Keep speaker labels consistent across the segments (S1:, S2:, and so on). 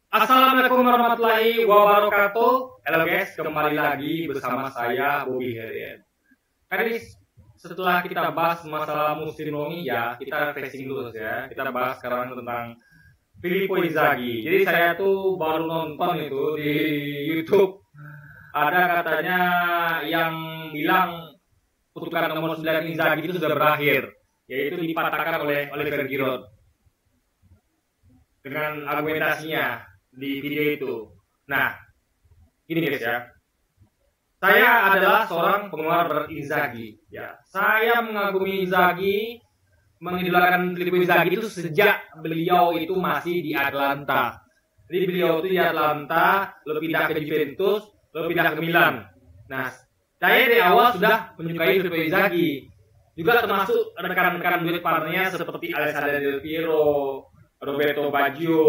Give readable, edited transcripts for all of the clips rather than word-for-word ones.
S1: Assalamualaikum warahmatullahi wabarakatuh. Halo guys, kembali lagi bersama saya Bobby Herian. Kali setelah kita bahas masalah musim Romi, ya kita refreshing dulu ya. Kita bahas sekarang tentang Filippo Inzaghi. Jadi saya tuh baru nonton itu di YouTube. Ada katanya yang bilang kutukan nomor 9 Inzaghi itu sudah berakhir, yaitu dipatahkan oleh Oliver Giroud dengan argumentasinya di video itu. Nah, gini guys ya. Saya adalah seorang penggemar Inzaghi. Ya, saya mengagumi Inzaghi, mengidolakan Filippo Inzaghi itu sejak beliau itu masih di Atalanta. Jadi beliau itu di Atalanta, lalu pindah ke Juventus, lalu pindah ke Milan. Nah, saya dari awal sudah menyukai Filippo Inzaghi. Juga termasuk rekan-rekan duet partnernya seperti Alessandro Del Piero, Roberto Baggio,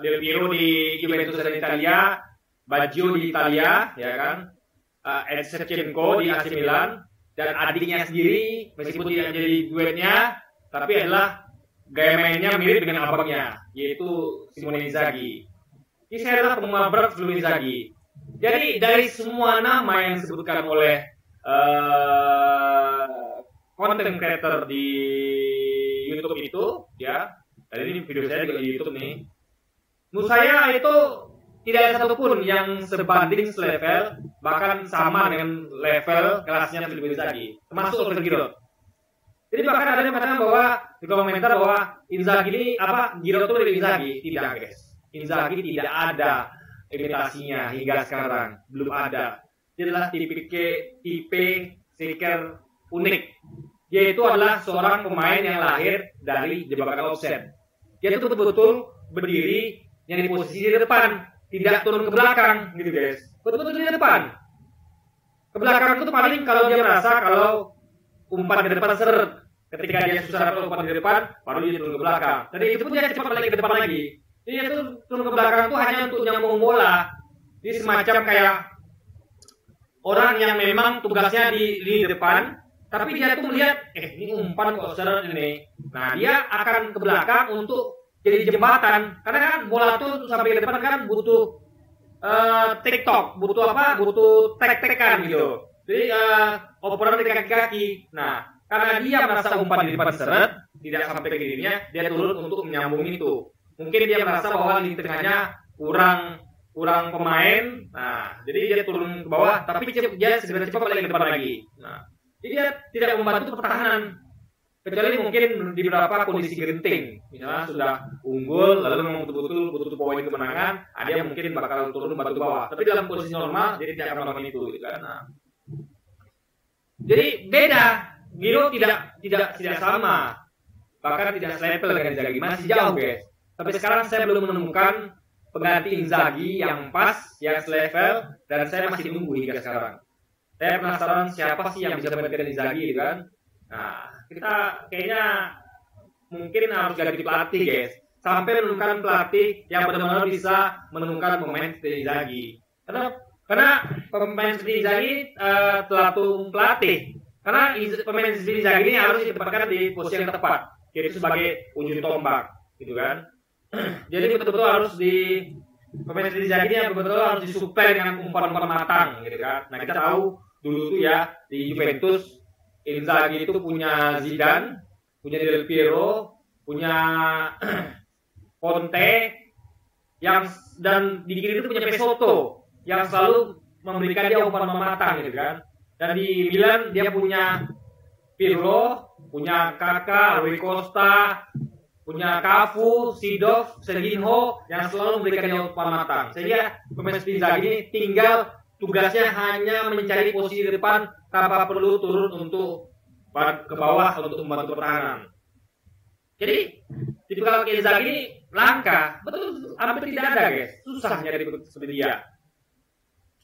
S1: Del Piero di Juventus dan Italia, Baggio di Italia, ya kan, Shevchenko di AC Milan, dan adiknya sendiri meskipun tidak jadi duetnya, tapi adalah gaya mainnya mirip dengan abangnya, yaitu Simone Inzaghi. Jadi saya adalah penggemar berat Filippo Inzaghi. Jadi dari semua nama yang disebutkan oleh content creator di YouTube itu, ya, dan ini video saya juga di YouTube nih. Menurut saya itu tidak ada satupun yang sebanding selevel, bahkan sama dengan level kelasnya Filippo Inzaghi, termasuk Oliver Giroud. Jadi bahkan ada yang mengatakan bahwa di komentar bahwa Inzaghi ini Giroud itu lebih Inzaghi. Tidak guys, Inzaghi tidak ada imitasinya hingga sekarang, belum ada. Dia adalah tipe striker unik. Dia itu adalah seorang pemain yang lahir dari jebakan offset. Dia itu betul-betul berdiri yang di posisi di depan, tidak turun ke belakang, gitu guys. Betul-betul di depan. Ke belakang itu paling kalau dia merasa kalau umpan ke depan seret. Ketika dia susah umpan ke depan, baru dia turun ke belakang. Jadi itu pun dia cepat balik ke depan lagi. Jadi dia tuh turun ke belakang itu hanya untuk nyambung bola. Jadi semacam kayak orang yang memang tugasnya di depan, tapi dia tuh melihat, ini umpan kok seret ini. Nah, dia akan ke belakang untuk jadi jembatan. Karena kan bola tuh sampai ke depan kan butuh TikTok, butuh tek-tekan gitu. Jadi operan di kaki-kaki. Nah, karena dia merasa umpan di depan seret, tidak sampai ke dirinya, dia turun untuk menyambung itu. Mungkin dia merasa bahwa di tengahnya kurang pemain. Nah, jadi dia turun ke bawah, tapi dia segera cepat balik ke depan lagi. Nah, jadi dia tidak membantu pertahanan, kecuali mungkin di beberapa kondisi genting, misalnya sudah unggul lalu memang betul-betul butuh poin kemenangan, dia mungkin bakal turun bantu bawah. Tapi dalam kondisi normal dia tidak akan melakukan itu, gitu kan. Nah, jadi beda, Giroud tidak sama, bahkan tidak selevel dengan Inzaghi, masih jauh guys. Tapi sekarang saya belum menemukan pengganti Inzaghi yang pas, yang selevel, dan saya masih menunggu hingga sekarang. Saya penasaran siapa sih yang bisa menggantikan Inzaghi, gitu kan? Nah, kita kayaknya mungkin harus ganti pelatih guys, sampai menemukan pelatih yang benar-benar bisa menemukan pemain seperti Inzaghi. Karena pemain seperti Inzaghi terlalu pelatih. Karena pemain seperti Inzaghi ini harus ditempatkan di posisi yang tepat, yaitu sebagai ujung tombak, gitu kan? Jadi betul-betul harus pemain seperti Inzaghi ini betul-betul harus disuplai dengan umpan-umpan matang, gitu kan? Nah, kita tahu dulu tuh ya di Juventus Inzaghi itu punya Zidane, punya Del Piero, punya Conte, dan di kiri itu punya Pesotto yang selalu memberikan dia umpan matang, gitu kan. Dan di Milan dia punya Pirlo, punya Kakak, Rui Costa, punya Cafu, Seedorf, Serginho yang selalu memberikan dia umpan matang. Sehingga pemain seperti Inzaghi ini tinggal tugasnya hanya mencari posisi di depan tanpa perlu turun untuk ke bawah untuk membantu pertahanan. Jadi tipikal Inzaghi ini langka, betul hampir tidak ada guys. Susah nyari seperti dia.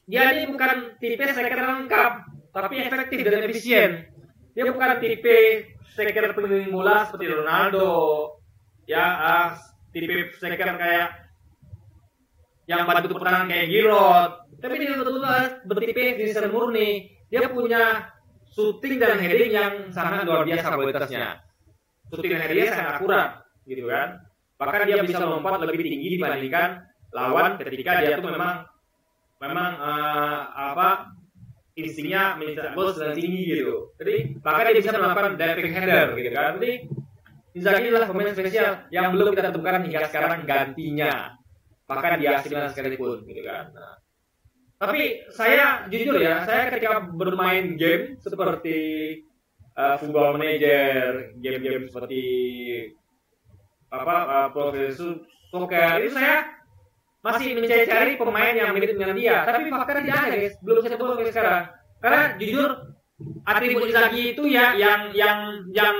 S1: Dia ini bukan tipe striker lengkap, tapi efektif dan efisien. Dia bukan tipe striker penggiring bola seperti Ronaldo, ya tipe striker kayak yang bantu pertahanan kayak Giroud. Tapi dia betul-betul bertipe finisher murni. Dia punya shooting dan heading yang sangat luar biasa kualitasnya. Shooting dan headingnya sangat akurat, gitu kan. Bahkan dia bisa melompat lebih tinggi dibandingkan lawan ketika dia tuh memang instingnya mencetak gol sedang tinggi gitu. Jadi bahkan dia bisa melakukan diving header gitu kan. Jadi Inzaghi adalah pemain spesial yang belum kita temukan hingga sekarang gantinya. Bahkan di AC Milan sekalipun gitu kan. Nah, tapi saya jujur ya, saya ketika bermain game seperti Football Manager, game-game seperti Professional Soccer itu saya masih mencari pemain yang mirip dengan dia. Tapi fakta tidak ada guys, belum saya temukan sampai sekarang. Karena jujur atribut Inzaghi itu ya yang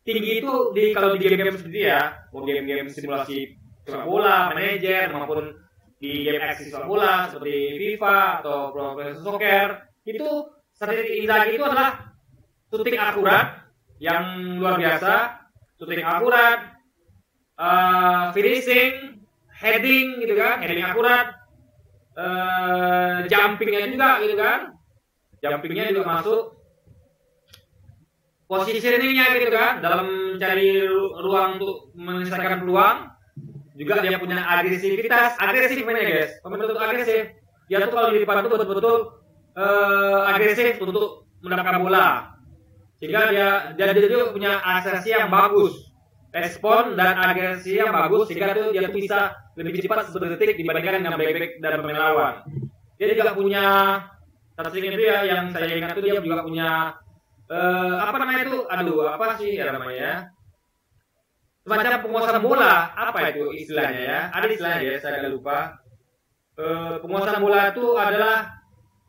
S1: tinggi itu kalau di game-game seperti ya, mau game-game simulasi sepak bola, manajer maupun di game aksi sepak bola seperti FIFA atau Professional Soccer, itu statistik Inzaghi itu adalah shooting akurat yang luar biasa, shooting akurat, finishing, heading gitu kan, heading akurat, jumpingnya juga gitu kan, jumpingnya juga masuk, positioningnya gitu kan, dalam mencari ruang untuk menyelesaikan peluang. Juga dia punya agresivitas, agresif mainnya guys, pemain itu agresif. Dia tuh kalau di depan tuh betul-betul agresif untuk mendapatkan bola, sehingga dia juga punya aksesi yang bagus, respon dan agresi yang bagus, sehingga tuh dia tuh bisa lebih cepat sedetik dibandingkan dengan back dan pemain lawan. Dia juga punya statistik itu ya, yang saya ingat tuh dia juga punya apa namanya itu, apa sih ya namanya? Semacam penguasaan bola, apa itu istilahnya ya? Ada istilahnya ya, saya agak lupa. Penguasaan bola itu adalah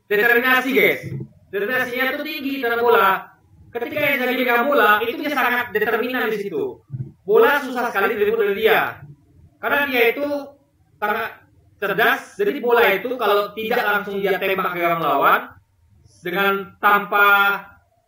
S1: determinasi guys. Determinasinya itu tinggi dalam bola. Ketika Inzaghi megang bola, itu dia sangat determinan di situ. Bola susah sekali direbut dari dia, karena dia itu sangat cerdas. Jadi bola itu kalau tidak langsung dia tembak ke gawang lawan dengan tanpa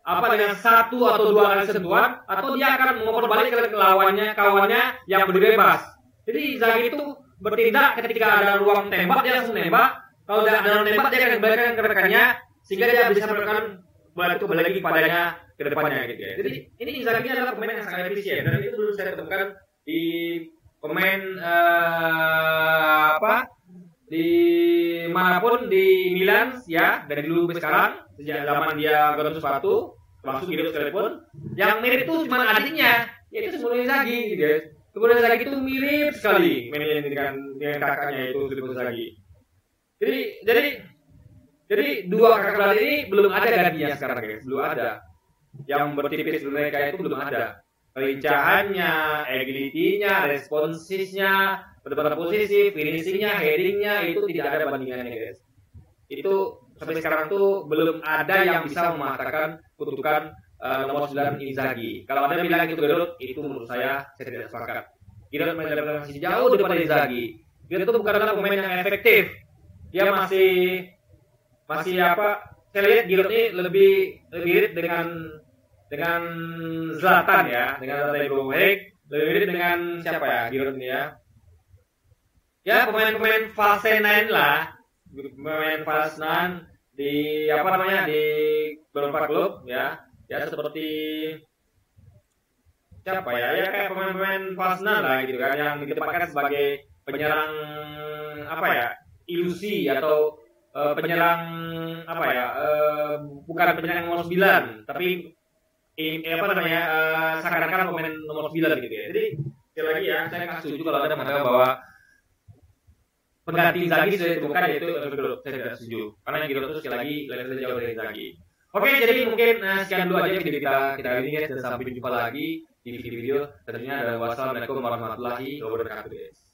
S1: dengan satu atau dua kali sentuhan, atau dia akan mengoper balik ke kawannya yang berdiri bebas. Jadi Inzaghi itu bertindak ketika ada ruang tembak dia langsung nembak. Kalau tidak ada ruang tembak dia akan kembalikan ke rekannya, sehingga dia bisa melakukan bola itu kembali lagi kepadanya ke depannya gitu ya. Jadi ini Inzaghi adalah pemain yang sangat efisien, dan itu dulu saya temukan di pemain di manapun di Milan ya, dari dulu sampai sekarang, sejak zaman dia ganti sepatu termasuk Giroud sekalipun. Yang mirip itu cuma adiknya, yaitu Simone Inzaghi gitu guys. Simone Inzaghi itu mirip sekali mainnya dengan kakaknya itu Simone Inzaghi. Jadi dua kakak beradik ini belum ada gantinya sekarang guys, belum ada. Yang bertipis mereka itu belum ada. Kelincahannya, agility-nya, responsifnya, penempatan posisi, finishingnya, headingnya itu tidak ada bandingannya guys. Itu sampai sekarang tuh belum ada yang bisa mematahkan kutukan nomor 9 Inzaghi. Kalau Anda bilang itu Giroud, itu menurut saya tidak sepakat. Giroud masih jauh daripada Inzaghi. Giroud itu bukanlah pemain yang efektif. Dia masih saya lihat Giroud ini lebih mirip dengan Zlatan ya, dengan Zlatan Ibrahimovic, lebih mirip dengan siapa ya Giroud ini ya. Ya pemain-pemain fase 9 lah. Pemain fase 9 di di beberapa klub ya seperti siapa ya kayak pemain-pemain fase 9 lah gitu kan, yang ditempatkan sebagai penyerang ilusi atau penyerang bukan penyerang nomor 9 tapi seakan-akan pemain nomor 9 gitu ya. Jadi sekali lagi ya, saya nggak setuju kalau ada mengatakan bahwa pengganti Inzaghi sudah ditemukan, yaitu Giroud. Saya tidak setuju, karena Giroud itu sekali lagi levelnya jauh dari Inzaghi. Oke, jadi mungkin sekian dulu aja video kita ini guys, dan sampai jumpa lagi di video-video tentunya. Dan wassalamualaikum warahmatullahi wabarakatuh guys.